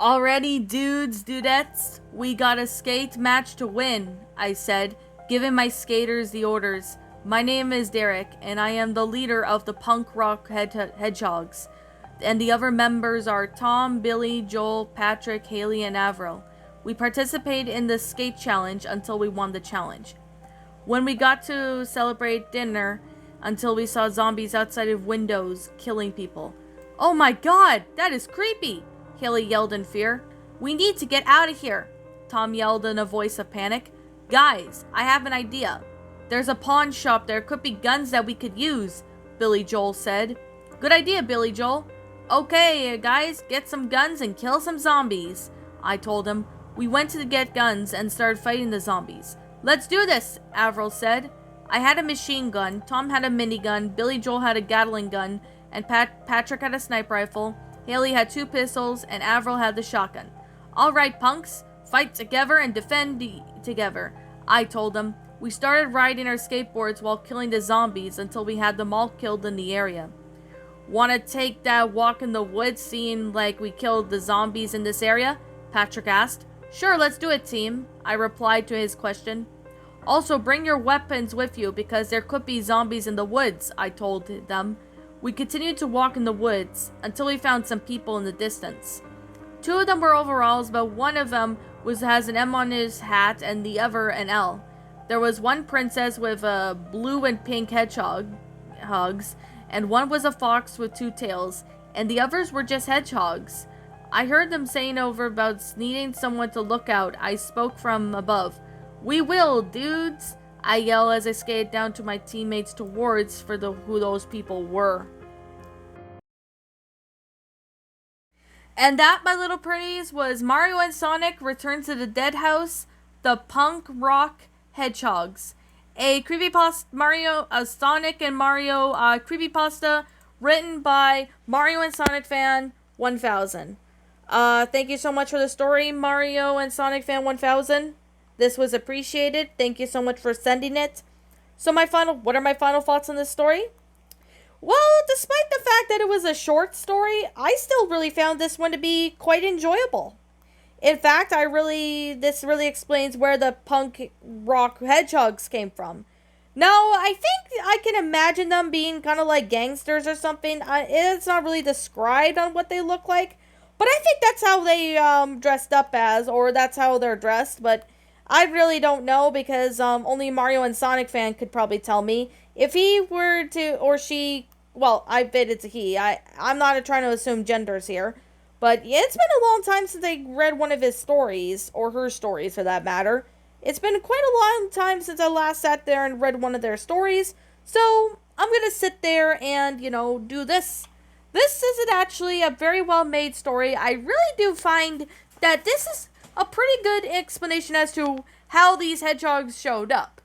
Already, dudes, dudettes, we got a skate match to win, I said, giving my skaters the orders. My name is Derek, and I am the leader of the punk rock Hedgehogs. And the other members are Tom, Billy, Joel, Patrick, Haley, and Avril. We participated in the skate challenge until we won the challenge. When we got to celebrate dinner, until we saw zombies outside of windows killing people. Oh my god, that is creepy! Haley yelled in fear. We need to get out of here, Tom yelled in a voice of panic. Guys, I have an idea. There's a pawn shop. There could be guns that we could use, Billy Joel said. Good idea, Billy Joel. Okay, guys, get some guns and kill some zombies, I told him. We went to get guns and started fighting the zombies. Let's do this, Avril said. I had a machine gun, Tom had a minigun, Billy Joel had a Gatling gun, and Patrick had a sniper rifle. Haley had 2 pistols, and Avril had the shotgun. Alright, punks, fight together and defend together, I told them. We started riding our skateboards while killing the zombies until we had them all killed in the area. Wanna take that walk in the woods seeing like we killed the zombies in this area? Patrick asked. Sure, let's do it, team, I replied to his question. Also, bring your weapons with you because there could be zombies in the woods, I told them. We continued to walk in the woods until we found some people in the distance. 2 of them were overalls, but one of them has an M on his hat and the other an L. There was one princess with blue and pink hedgehogs, and one was a fox with 2 tails, and the others were just hedgehogs. I heard them saying over about needing someone to look out. I spoke from above. We will, dudes, I yell as I skated down to my teammates towards who those people were. And that, my little pretties, was Mario and Sonic Return to the Dead House, the punk rock Hedgehogs. A creepypasta, Sonic and Mario creepypasta written by Mario and Sonic Fan 1000. Thank you so much for the story, Mario and Sonic Fan 1000. This was appreciated. Thank you so much for sending it. So what are my final thoughts on this story? Well, despite the fact that it was a short story, I still really found this one to be quite enjoyable. In fact, this really explains where the punk rock hedgehogs came from. Now, I think I can imagine them being kind of like gangsters or something. It's not really described on what they look like, but I think that's how they dressed up as, or that's how they're dressed, but I really don't know because only Mario and Sonic Fan could probably tell me. If he were to, or she, well, I bet it's a he. I'm not trying to assume genders here. But it's been a long time since I read one of his stories, or her stories for that matter. It's been quite a long time since I last sat there and read one of their stories. So I'm going to sit there and, do this. This isn't actually a very well made story. I really do find that this is a pretty good explanation as to how these hedgehogs showed up.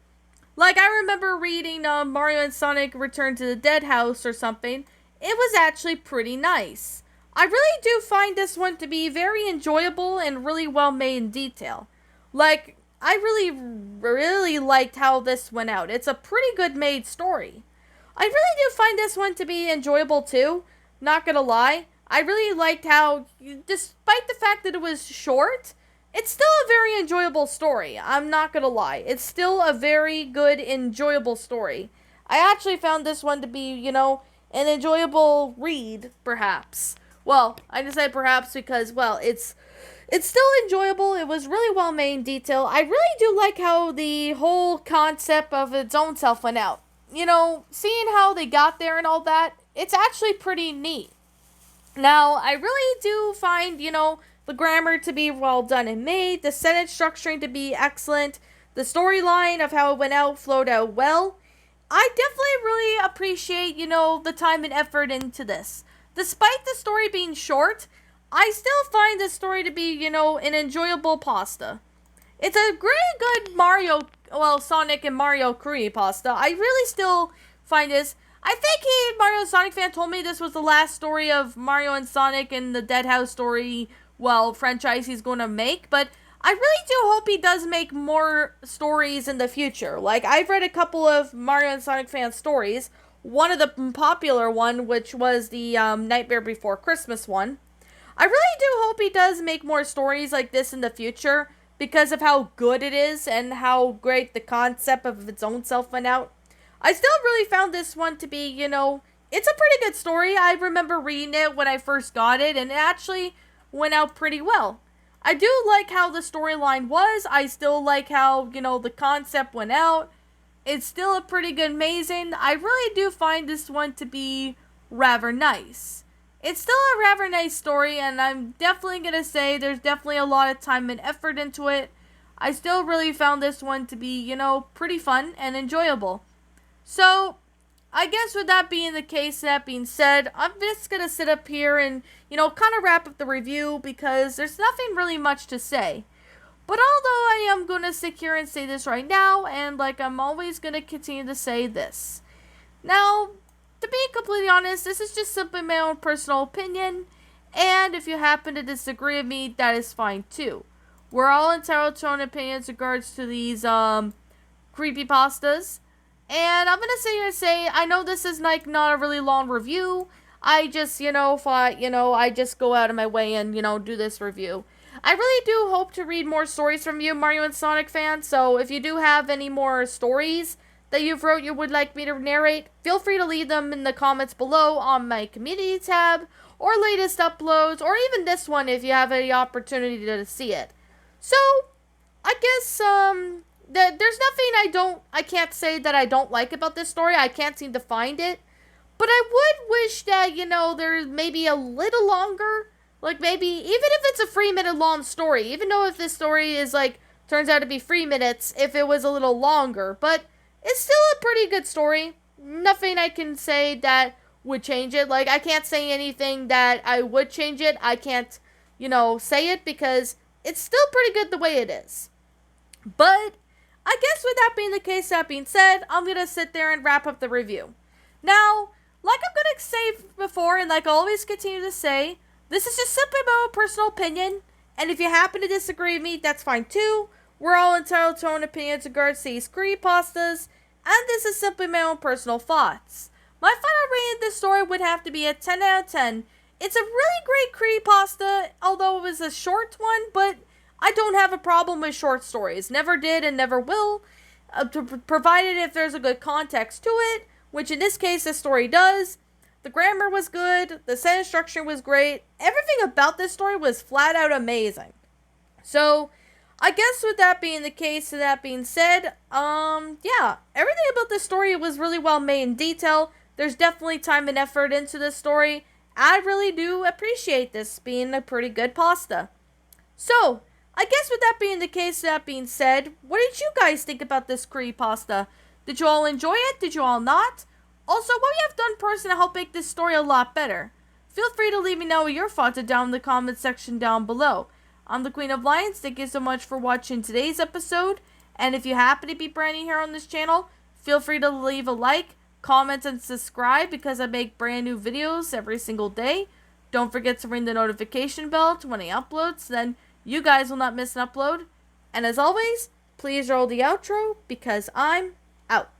Like, I remember reading Mario and Sonic Return to the Dead House or something. It was actually pretty nice. I really do find this one to be very enjoyable and really well made in detail. Like, I really liked how this went out. It's a pretty good made story. I really do find this one to be enjoyable too. Not gonna lie. I really liked how, despite the fact that it was short, it's still a very enjoyable story. I'm not gonna lie. It's still a very good, enjoyable story. I actually found this one to be, an enjoyable read, perhaps. Well, I just said perhaps because, well, it's still enjoyable. It was really well made in detail. I really do like how the whole concept of its own self went out. Seeing how they got there and all that, it's actually pretty neat. Now, I really do find, the grammar to be well done and made, the sentence structuring to be excellent, the storyline of how it went out flowed out well. I definitely really appreciate, the time and effort into this. Despite the story being short, I still find this story to be, an enjoyable pasta. It's a very good Sonic and Mario creepypasta. I really still find this. I think Mario and Sonic Fan told me this was the last story of Mario and Sonic and the Dead House story, franchise he's going to make, but I really do hope he does make more stories in the future. Like, I've read a couple of Mario and Sonic Fan stories. One of the popular one, which was the Nightmare Before Christmas one. I really do hope he does make more stories like this in the future because of how good it is and how great the concept of its own self went out. I still really found this one to be, it's a pretty good story. I remember reading it when I first got it, and it actually went out pretty well. I do like how the storyline was. I still like how, the concept went out. It's still a pretty good amazing. I really do find this one to be rather nice. It's still a rather nice story, and I'm definitely going to say there's definitely a lot of time and effort into it. I still really found this one to be, pretty fun and enjoyable. So, I guess with that being the case, that being said, I'm just going to sit up here and, kind of wrap up the review because there's nothing really much to say. But although I am going to sit here and say this right now, and like I'm always going to continue to say this. Now, to be completely honest, this is just simply my own personal opinion, and if you happen to disagree with me, that is fine too. We're all entitled to our own opinions in regards to these, creepypastas. And I'm gonna sit here and say, I know this is like not a really long review. I just, thought, I just go out of my way and, do this review. I really do hope to read more stories from you, Mario and Sonic fans, so if you do have any more stories that you've wrote you would like me to narrate, feel free to leave them in the comments below on my community tab, or latest uploads, or even this one if you have any opportunity to see it. So, I guess, there's nothing I can't say that I don't like about this story. I can't seem to find it. But I would wish that, there's maybe a little longer. Like, maybe, even if it's a 3-minute long story, even though if this story is, turns out to be 3 minutes, if it was a little longer. But it's still a pretty good story. Nothing I can say that would change it. Like, I can't say anything that I would change it. I can't, say it because it's still pretty good the way it is. But I guess with that being the case, that being said, I'm going to sit there and wrap up the review. Now, like I'm going to say before, and like I always continue to say, this is just simply my own personal opinion, and if you happen to disagree with me, that's fine too. We're all entitled to our own opinions in regards to these creepypastas, and this is simply my own personal thoughts. My final rating of this story would have to be a 10 out of 10. It's a really great creepypasta, although it was a short one, but I don't have a problem with short stories. Never did and never will, provided if there's a good context to it, which in this case this story does. The grammar was good, the sentence structure was great, everything about this story was flat out amazing. So, I guess with that being the case and that being said, yeah, everything about this story was really well made in detail. There's definitely time and effort into this story. I really do appreciate this being a pretty good pasta. So, I guess with that being the case, that being said, what did you guys think about this creepypasta? Did you all enjoy it? Did you all not? Also, what you have done personally to help make this story a lot better? Feel free to leave me know what your thoughts are down in the comment section down below. I'm the Queen of Lions. Thank you so much for watching today's episode. And if you happen to be brand new here on this channel, feel free to leave a like, comment, and subscribe because I make brand new videos every single day. Don't forget to ring the notification bell to when I upload, so then you guys will not miss an upload. And as always, please roll the outro because I'm out.